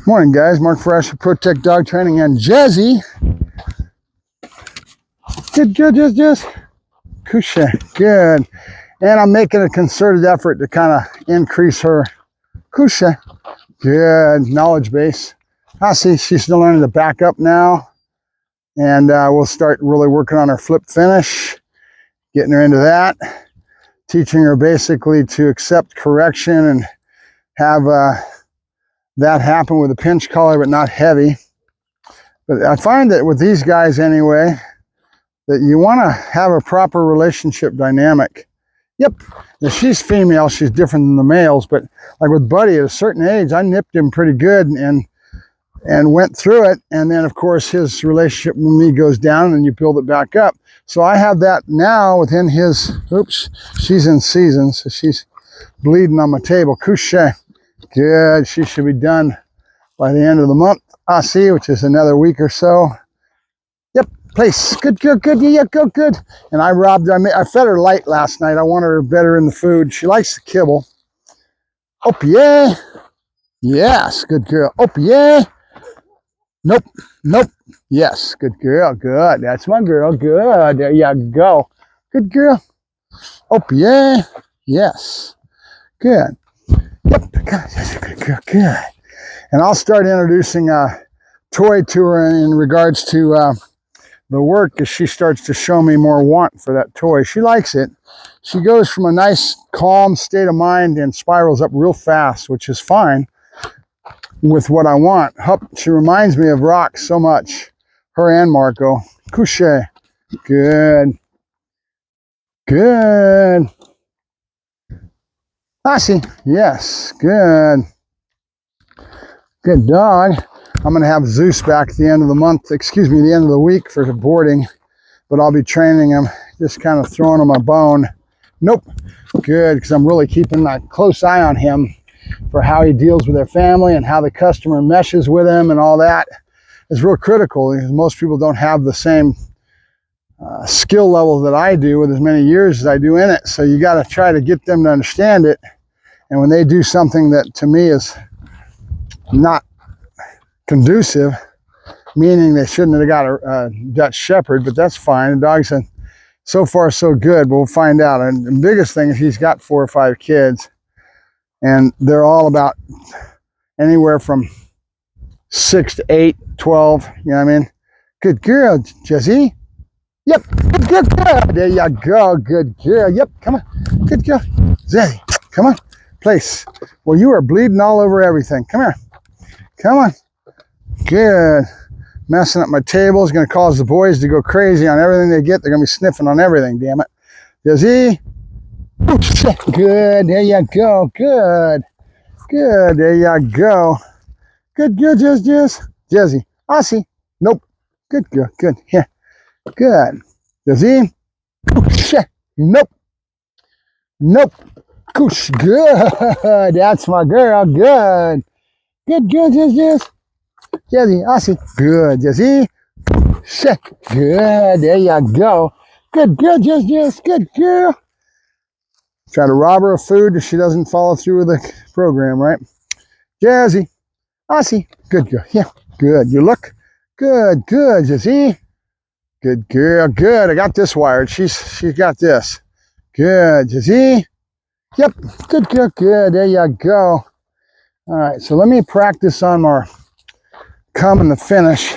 Morning, guys. Mark Ferrasci, Protect Dog Training, and Jezzie. Good, just. Kusha, good. And I'm making a concerted effort to kind of increase her kusha. Good knowledge base. I see she's still learning to back up now. And we'll start really working on her flip finish, getting her into that, teaching her basically to accept correction and have that happen with a pinch collar, but not heavy. But I find that with these guys anyway, that you want to have a proper relationship dynamic. Yep, if she's female, she's different than the males, but like with Buddy at a certain age, I nipped him pretty good and went through it. And then of course his relationship with me goes down and you build it back up. So I have that now within his, oops, she's in season, so she's bleeding on my table. Couche. Good, she should be done by the end of the month. I see, which is another week or so. Yep, place, good, yeah, good. And I fed her light last night. I want her better in the food. She likes to kibble. Oh, yeah, yes, good girl. Oh, yeah, nope, yes, good girl, good. That's my girl, good, there you go. Good girl. Oh, yeah, yes, good. Yep, good. And I'll start introducing a toy to her in regards to the work as she starts to show me more want for that toy. She likes it. She goes from a nice, calm state of mind and spirals up real fast, which is fine with what I want. She reminds me of Rock so much. Her and Marco. Couche. Good. Good. I see. Yes. Good. Good dog. I'm going to have Zeus back at the end of the month, excuse me, the end of the week for boarding, but I'll be training him, just kind of throwing him a bone. Nope. Good, because I'm really keeping a close eye on him for how he deals with their family and how the customer meshes with him and all that is real critical because most people don't have the same skill level that I do with as many years as I do in it. So you got to try to get them to understand it. And when they do something that to me is not conducive, meaning they shouldn't have got a Dutch Shepherd, but that's fine. The dog said, so far so good, but we'll find out. And the biggest thing is he's got 4 or 5 kids, and they're all about anywhere from 6 to 8, 12, you know what I mean? Good girl, Jezzie. Yep, good girl. There you go, good girl. Yep, come on, good girl. Jezzie, come on, place. Well, you are bleeding all over everything. Come here, come on. Good. Messing up my table is going to cause the boys to go crazy on everything they get. They're going to be sniffing on everything, damn it. Jezzie. Good. There you go. Good. Good. There you go. Good, Jezzie. Aussie. Nope. Good girl. Good. Here. Good. Jezzie. Nope. Kush. Good. That's my girl. Good. Good, Jezzie. Jezzie, Aussie. Good, Jezzie. Shit. Good. There you go. Good girl, Jezzie. Good girl. Try to rob her of food if she doesn't follow through with the program, right? Jezzie. Aussie. Good girl. Yeah. Good. You look good. Good, Jezzie. Good girl. Good. I got this wired. She's got this. Good, Jezzie. Yep. Good girl. Good. There you go. All right. So let me practice on our come in the finish.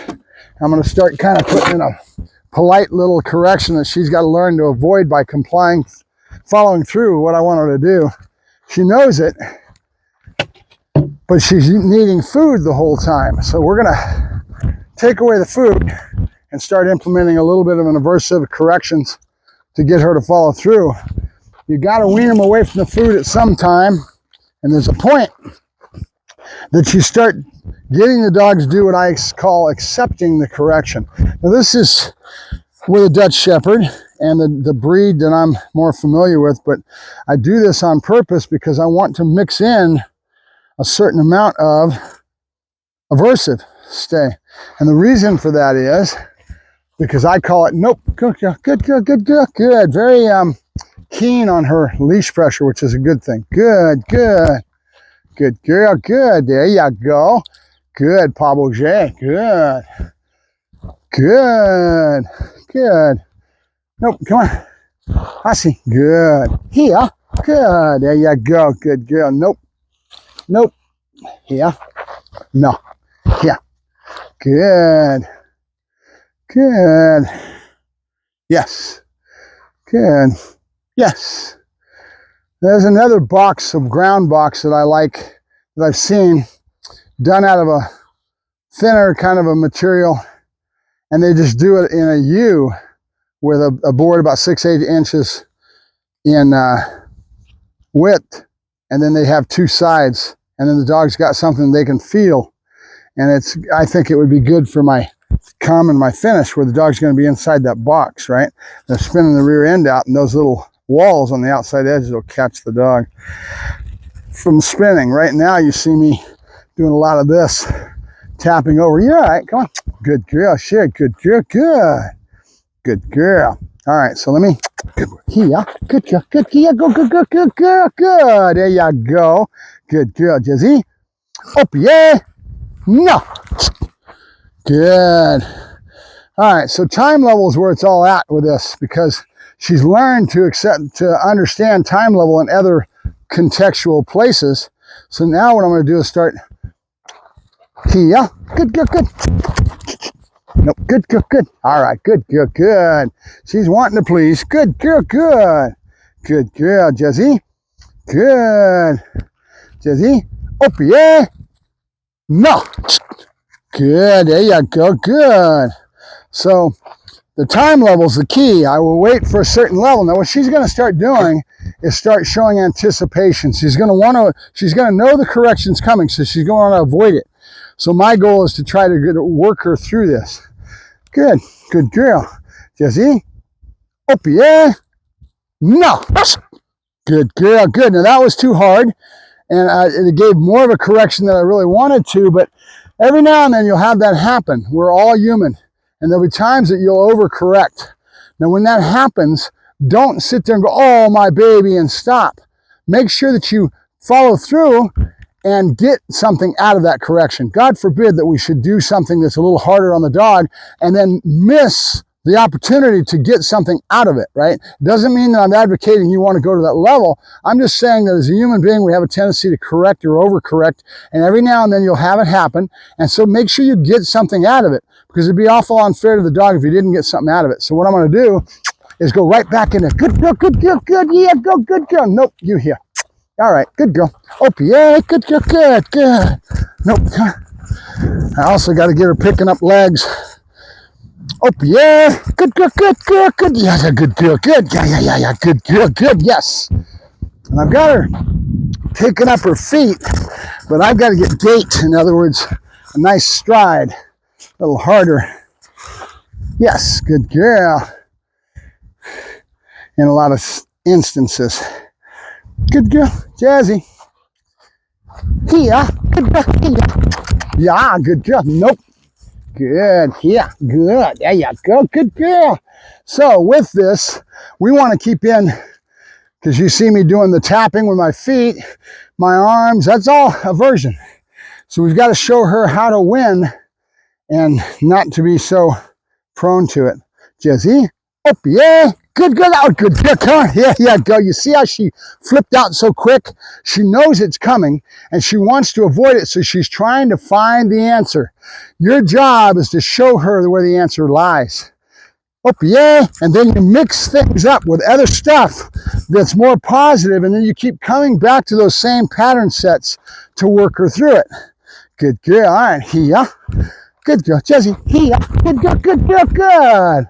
I'm going to start kind of putting in a polite little correction that she's got to learn to avoid by following through what I want her to do. She knows it, but she's needing food the whole time. So we're going to take away the food and start implementing a little bit of an aversive corrections to get her to follow through. You got to wean them away from the food at some time, and there's a point that you start getting the dogs do what I call accepting the correction. Now this is with a Dutch Shepherd and the breed that I'm more familiar with, but I do this on purpose because I want to mix in a certain amount of aversive stay. And the reason for that is because I call it, nope, good, very keen on her leash pressure, which is a good thing. Good girl, good, there you go. Good, Pablo J. Good. Good. Good. Nope, come on. Hussy. Good. Here. Good. There you go. Good girl. Nope. Nope. Here. No. Here. Good. Good. Yes. Good. Yes. There's another box of ground box that I like, that I've seen, done out of a thinner kind of a material, and they just do it in a U with a board about 6-8 inches in width, and then they have two sides, and then the dog's got something they can feel, and I think it would be good for my come and my finish, where the dog's going to be inside that box, right? They're spinning the rear end out, and those little walls on the outside edges will catch the dog from spinning. Right now you see me doing a lot of this, tapping over. You're all right, come on. Good girl, shit, good girl, good. Good girl. All right, so let me, good here, good girl, good here, go, good, good, good, good, good. There you go. Good girl, Jezzie. Up, yeah. No. Good. All right, so time level is where it's all at with this, because she's learned to understand time level in other contextual places. So now what I'm going to do is start here. Good, good, good. Nope, good, good, good. All right, good, good, good. She's wanting to please. Good girl, good. Good girl, Jezzie. Good. Jezzie. Up, yeah. No. Good, there you go, good. So the time level is the key. I will wait for a certain level. Now what she's going to start doing is start showing anticipation. She's going to know the correction's coming, so she's going to want to avoid it. So my goal is to try to work her through this. Good, good girl. Jezzie, up, yeah. No. Good girl, good. Now that was too hard, and it gave more of a correction than I really wanted to, but every now and then you'll have that happen. We're all human, and there'll be times that you'll overcorrect. Now when that happens, don't sit there and go, oh, my baby, and stop. Make sure that you follow through and get something out of that correction. God forbid that we should do something that's a little harder on the dog and then miss the opportunity to get something out of it, right? Doesn't mean that I'm advocating you want to go to that level. I'm just saying that as a human being, we have a tendency to correct or overcorrect, and every now and then you'll have it happen. And so make sure you get something out of it, because it'd be awful unfair to the dog if you didn't get something out of it. So what I'm going to do is go right back in there. Good girl, good girl, good, yeah, go, good girl. Nope, you here. All right, good girl. Oh, yeah, good girl, good, good. Nope. I also got to get her picking up legs. Oh, yeah, good girl, good girl, good. Yeah, good girl, good. Yeah, good girl, good, yes. And I've got her picking up her feet, but I've got to get gait. In other words, a nice stride, a little harder. Yes, good girl. In a lot of instances. Good girl, Jezzie. Here, good girl, here. Yeah, good girl. Nope. Good, here, good. There you go, good girl. So with this, we want to keep in, because you see me doing the tapping with my feet, my arms, that's all aversion. So we've got to show her how to win and not to be so prone to it. Jezzie, up, yeah. Good, good, out, good, good, come on, yeah, go. You see how she flipped out so quick? She knows it's coming, and she wants to avoid it, so she's trying to find the answer. Your job is to show her where the answer lies. Up, yeah, and then you mix things up with other stuff that's more positive, and then you keep coming back to those same pattern sets to work her through it. Good girl, all right, here. Good girl, Jezzie, here. Good girl, good girl, good.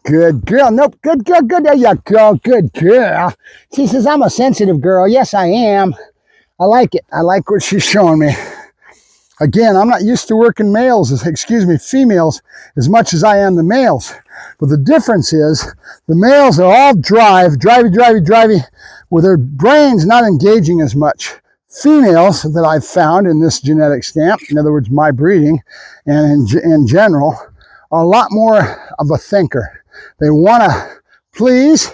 Good girl. Nope. Good girl. Good. There you go. Good girl. She says, I'm a sensitive girl. Yes, I am. I like it. I like what she's showing me. Again, I'm not used to working females as much as I am the males. But the difference is the males are all drivey, with their brains not engaging as much. Females that I've found in this genetic stamp, in other words, my breeding, and in general, are a lot more of a thinker. They want to please.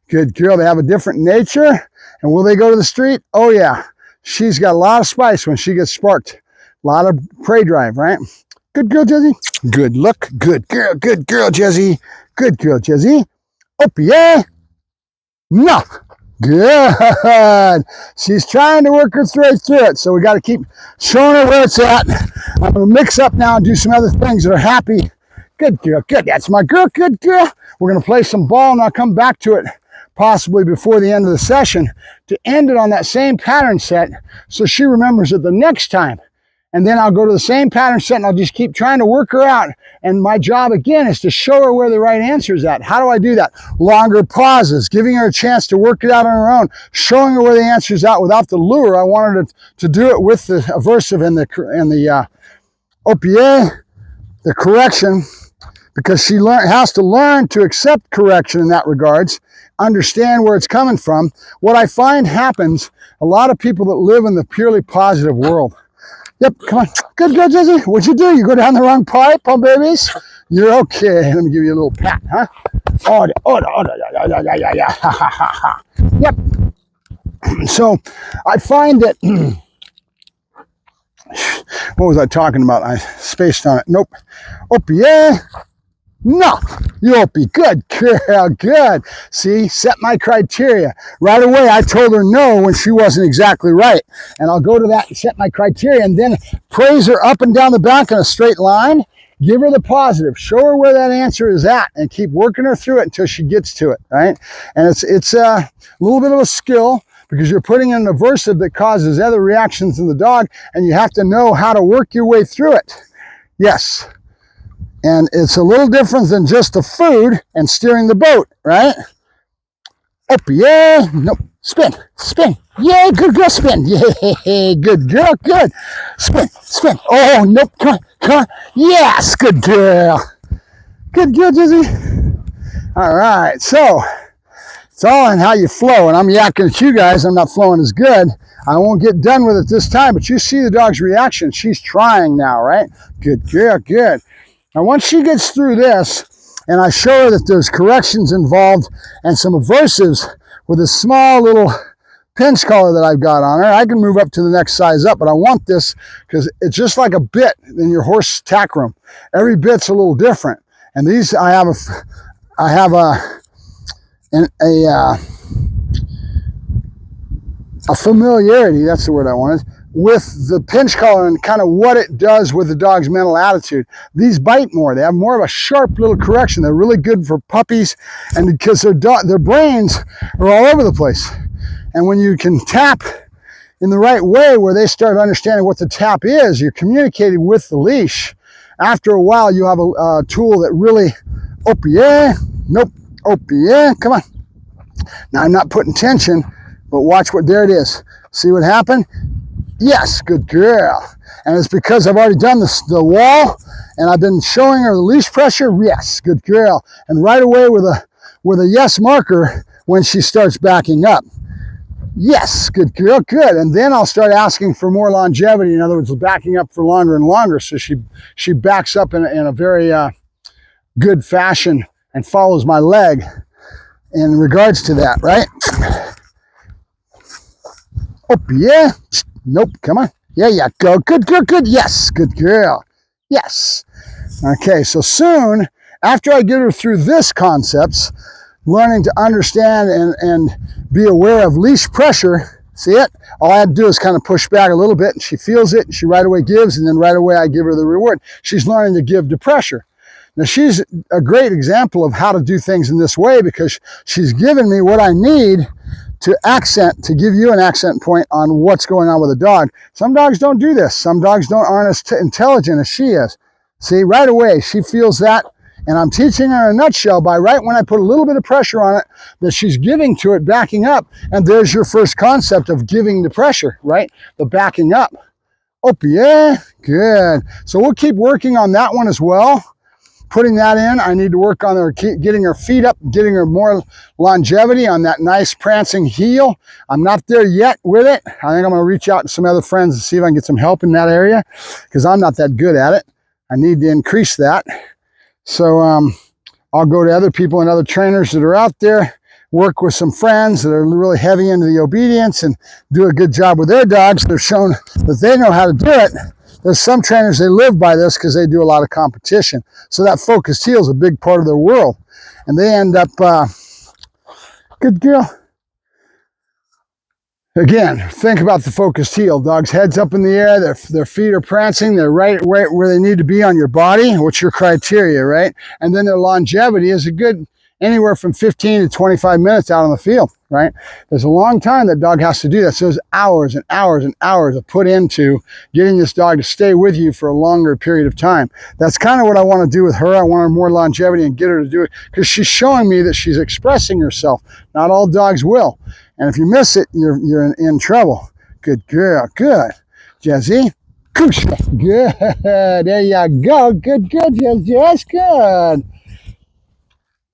Good girl. They have a different nature. And will they go to the street? Oh, yeah. She's got a lot of spice when she gets sparked A lot of prey drive, right? Good girl, Jezzie. Good look. Good girl, Jezzie. Good girl, Jezzie. Up, yeah. No. Good. She's trying to work her way through it, so we got to keep showing her where it's at. I'm going to mix up now and do some other things that are happy. Good girl, good. That's my girl, good girl. We're going to play some ball, and I'll come back to it possibly before the end of the session to end it on that same pattern set so she remembers it the next time. And then I'll go to the same pattern set, and I'll just keep trying to work her out. And my job, again, is to show her where the right answer is at. How do I do that? Longer pauses, giving her a chance to work it out on her own, showing her where the answer is at without the lure. I wanted her to do it with the aversive and the OPA, the correction, because she has to learn to accept correction in that regards, understand where it's coming from. What I find happens, a lot of people that live in the purely positive world. Yep, come on. Good, Jezzie. What'd you do? You go down the wrong pipe, oh babies? You're okay. Let me give you a little pat, huh? Yeah. Yep. So I find that, what was I talking about? I spaced on it. Nope. Yeah. No, you'll be good, girl, good. See, set my criteria. Right away, I told her no when she wasn't exactly right. And I'll go to that and set my criteria and then praise her up and down the back in a straight line. Give her the positive. Show her where that answer is at and keep working her through it until she gets to it, right? And it's a little bit of a skill because you're putting in an aversive that causes other reactions in the dog, and you have to know how to work your way through it. Yes. And it's a little different than just the food and steering the boat, right? Up, yeah. Nope. Spin. Yeah, good girl, spin. Yeah, good girl, good. Spin. Oh, nope. Come on. Yes, good girl. Good girl, Jezzie. All right, so it's all in how you flow. And I'm yakking at you guys. I'm not flowing as good. I won't get done with it this time, but you see the dog's reaction. She's trying now, right? Good girl, good. Now, once she gets through this, and I show her that there's corrections involved and some aversives with a small little pinch collar that I've got on her, I can move up to the next size up, but I want this because it's just like a bit in your horse tack room. Every bit's a little different. And these, I have a familiarity, that's the word I wanted, with the pinch collar and kind of what it does with the dog's mental attitude. These bite more. They have more of a sharp little correction. They're really good for puppies, and because their brains are all over the place. And when you can tap in the right way where they start understanding what the tap is, you're communicating with the leash. After a while, you have a tool that really, nope, come on. Now, I'm not putting tension, but watch there it is. See what happened? Yes, good girl. And it's because I've already done the wall and I've been showing her the leash pressure. Yes, good girl. And right away with a yes marker when she starts backing up. Yes, good girl, good. And then I'll start asking for more longevity. In other words, backing up for longer and longer. So she backs up in a very good fashion and follows my leg in regards to that, right? Yeah. Nope, come on. Yeah, go. Good girl, good. Yes, good girl. Yes. Okay, so soon, after I get her through this concepts, learning to understand and be aware of leash pressure, see it? All I had to do is kind of push back a little bit, and she feels it, and she right away gives, and then right away I give her the reward. She's learning to give to pressure. Now, she's a great example of how to do things in this way because she's given me what I need to give you an accent point on what's going on with a dog. Some dogs don't do this. Some dogs aren't as intelligent as she is. See, right away, she feels that, and I'm teaching her in a nutshell by right when I put a little bit of pressure on it that she's giving to it, backing up, and there's your first concept of giving the pressure, right? The backing up. Yeah, good. So we'll keep working on that one as well. Putting that in, I need to work on her, getting her feet up, getting her more longevity on that nice prancing heel. I'm not there yet with it. I think I'm going to reach out to some other friends and see if I can get some help in that area because I'm not that good at it. I need to increase that. So I'll go to other people and other trainers that are out there, work with some friends that are really heavy into the obedience and do a good job with their dogs. They're shown that they know how to do it. There's some trainers, they live by this because they do a lot of competition. So that focused heel is a big part of their world. And they end up, good girl. Again, think about the focused heel. Dog's head's up in the air, their feet are prancing, they're right where they need to be on your body. What's your criteria, right? And then their longevity is a good anywhere from 15 to 25 minutes out on the field, right? There's a long time that dog has to do that. So there's hours and hours and hours of put into getting this dog to stay with you for a longer period of time. That's kind of what I want to do with her. I want her more longevity and get her to do it because she's showing me that she's expressing herself. Not all dogs will. And if you miss it, you're in trouble. Good girl, good. Jezzie, good. There you go. Good, Jess, good.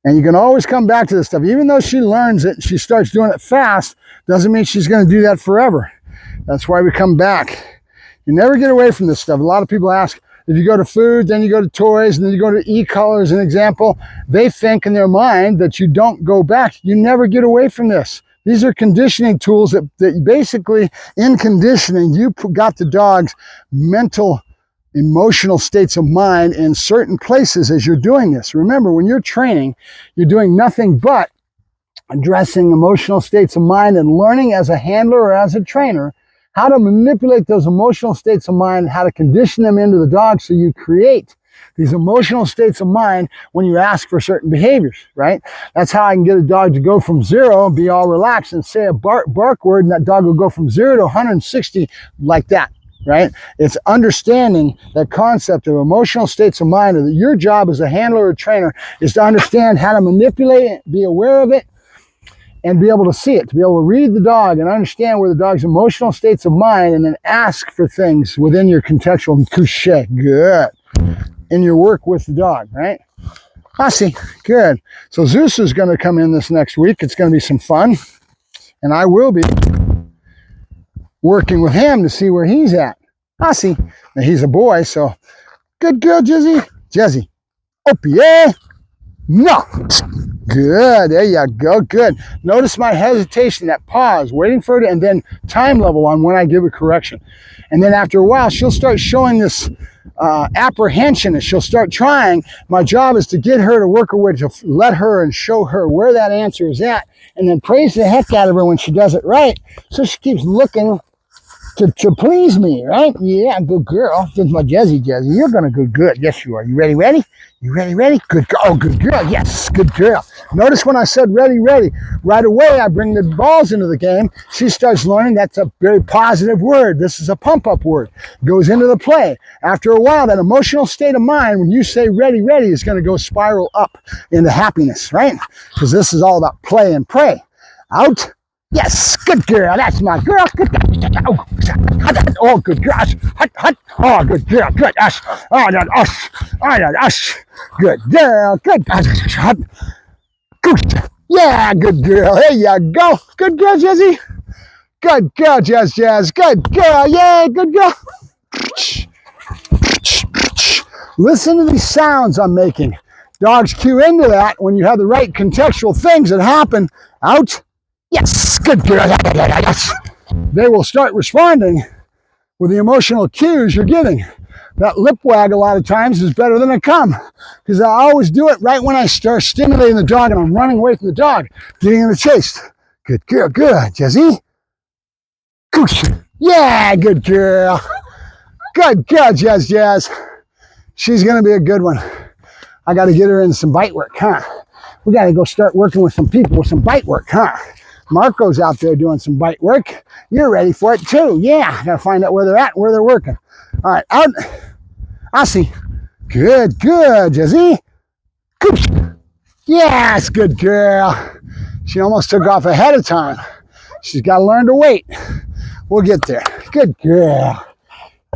And you can always come back to this stuff. Even though she learns it, she starts doing it fast, doesn't mean she's going to do that forever. That's why we come back. You never get away from this stuff. A lot of people ask, if you go to food, then you go to toys, and then you go to e-color as an example, they think in their mind that you don't go back. You never get away from this. These are conditioning tools that basically, in conditioning, you got the dog's mental, emotional states of mind in certain places as you're doing this. Remember, when you're training, you're doing nothing but addressing emotional states of mind and learning as a handler or as a trainer how to manipulate those emotional states of mind, how to condition them into the dog so you create these emotional states of mind when you ask for certain behaviors, right? That's how I can get a dog to go from 0 and be all relaxed and say a bark word, and that dog will go from 0 to 160 like that, right? It's understanding that concept of emotional states of mind, and that your job as a handler or trainer is to understand how to manipulate it, be aware of it, and be able to see it, to be able to read the dog and understand where the dog's emotional states of mind, and then ask for things within your contextual couche. Good. In your work with the dog, right? I see. Good. So Zeus is going to come in this next week. It's going to be some fun. And I will be working with him to see where he's at. I see. Now he's a boy, so good girl, Jezzie. Jezzie. Oh, yeah. No. Good. There you go. Good. Notice my hesitation, that pause, waiting for it, and then time level on when I give a correction. And then after a while, she'll start showing this apprehension, and she'll start trying. My job is to get her to work her way, to let her and show her where that answer is at, and then praise the heck out of her when she does it right. So she keeps looking to please me, right? Yeah, good girl. This is my Jezzie. You're going to go good. Yes, you are. You ready? You ready? Good girl. Oh, good girl. Yes, good girl. Notice when I said ready. Right away, I bring the balls into the game. She starts learning that's a very positive word. This is a pump-up word. Goes into the play. After a while, that emotional state of mind, when you say ready, is going to go spiral up into happiness, right? Because this is all about play and pray. Out. Yes, good girl. That's my girl. Good girl. Oh, good girl. Hut. Oh, good girl. Good. Us. Oh, that us. Oh, that us. Good girl. Good. Hut. Good. Yeah, good girl. There you go. Good girl, Jezzie. Good girl, Jazz. Good girl. Yeah, good girl. Listen to these sounds I'm making. Dogs cue into that when you have the right contextual things that happen. Out. Yes, good girl. Yes. They will start responding with the emotional cues you're giving. That lip wag a lot of times is better than a come, because I always do it right when I start stimulating the dog and I'm running away from the dog, getting in the chase. Good girl, good. Jezzie? Yeah, good girl. Good girl, Jazz. She's going to be a good one. I got to get her in some bite work, huh? We got to go start working with some people with some bite work, huh? Marco's out there doing some bite work. You're ready for it too. Yeah, got to find out where they're at, where they're working. All right, out. I see. Good, Jezzie. Yes, good girl. She almost took off ahead of time. She's got to learn to wait. We'll get there. Good girl.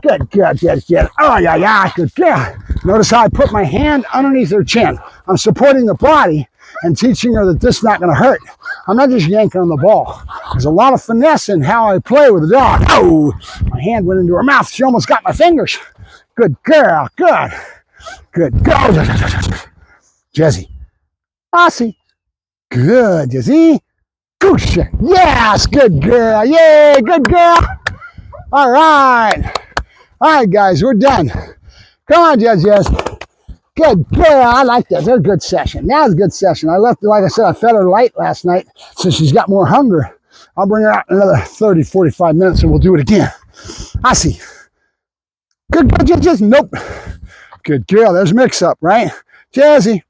Good girl, Jezzie. Oh, yeah, good girl. Notice how I put my hand underneath her chin. I'm supporting the body and teaching her that this is not going to hurt. I'm not just yanking on the ball. There's a lot of finesse in how I play with the dog. Oh, my hand went into her mouth. She almost got my fingers. Good girl. Good. Good girl. Jezzie. Aussie. Good, Jezzie. Goosha. Yes, good girl. Yay, good girl. All right. All right, guys, we're done. Come on, Jezzie. Good girl. I like that. That's a good session. That was a good session. I left her, like I said, I fed her light last night, so she's got more hunger. I'll bring her out in another 30, 45 minutes, and we'll do it again. I see. Good girl, Jezzie. Nope. Good girl. There's a mix-up, right? Jezzie.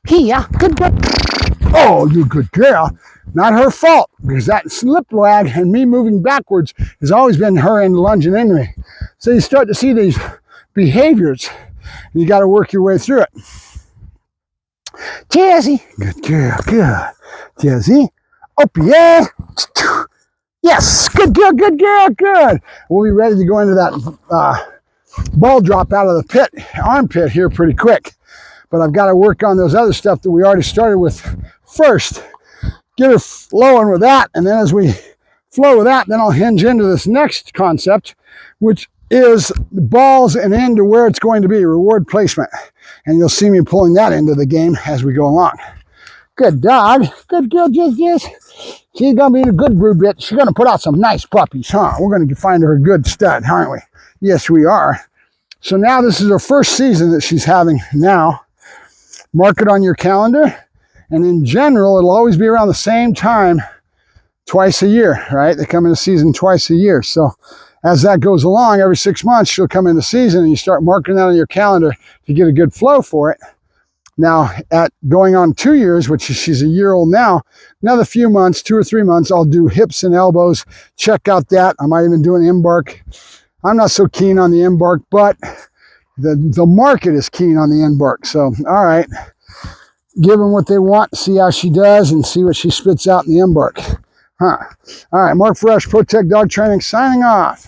Here. Good girl. Oh, you good girl. Not her fault, because that slip lag and me moving backwards has always been her and lunging into me. So you start to see these behaviors, and you got to work your way through it. Jezzie. Good girl. Good. Jezzie. Up, yeah. Yes. Good girl. Good girl. Good. We'll be ready to go into that ball drop out of the pit, armpit here pretty quick. But I've got to work on those other stuff that we already started with first. Get her flowing with that, and then as we flow with that, then I'll hinge into this next concept, which is the balls and into where it's going to be, reward placement. And you'll see me pulling that into the game as we go along. Good dog. Good girl, Jezzie. She's going to be a good brood bitch. She's going to put out some nice puppies, huh? We're going to find her a good stud, aren't we? Yes, we are. So now this is her first season that she's having now. Mark it on your calendar. And in general, it'll always be around the same time, twice a year, right? They come into season twice a year. So as that goes along, every 6 months, she'll come into season, and you start marking that on your calendar to get a good flow for it. Now, at going on 2 years, which is, she's a year old now, another few months, 2 or 3 months, I'll do hips and elbows. Check out that. I might even do an embark. I'm not so keen on the embark, but the market is keen on the embark. So, all right. Give them what they want, see how she does, and see what she spits out in the embark. Huh. All right, Mark Ferrasci, Protect Dog Training, signing off.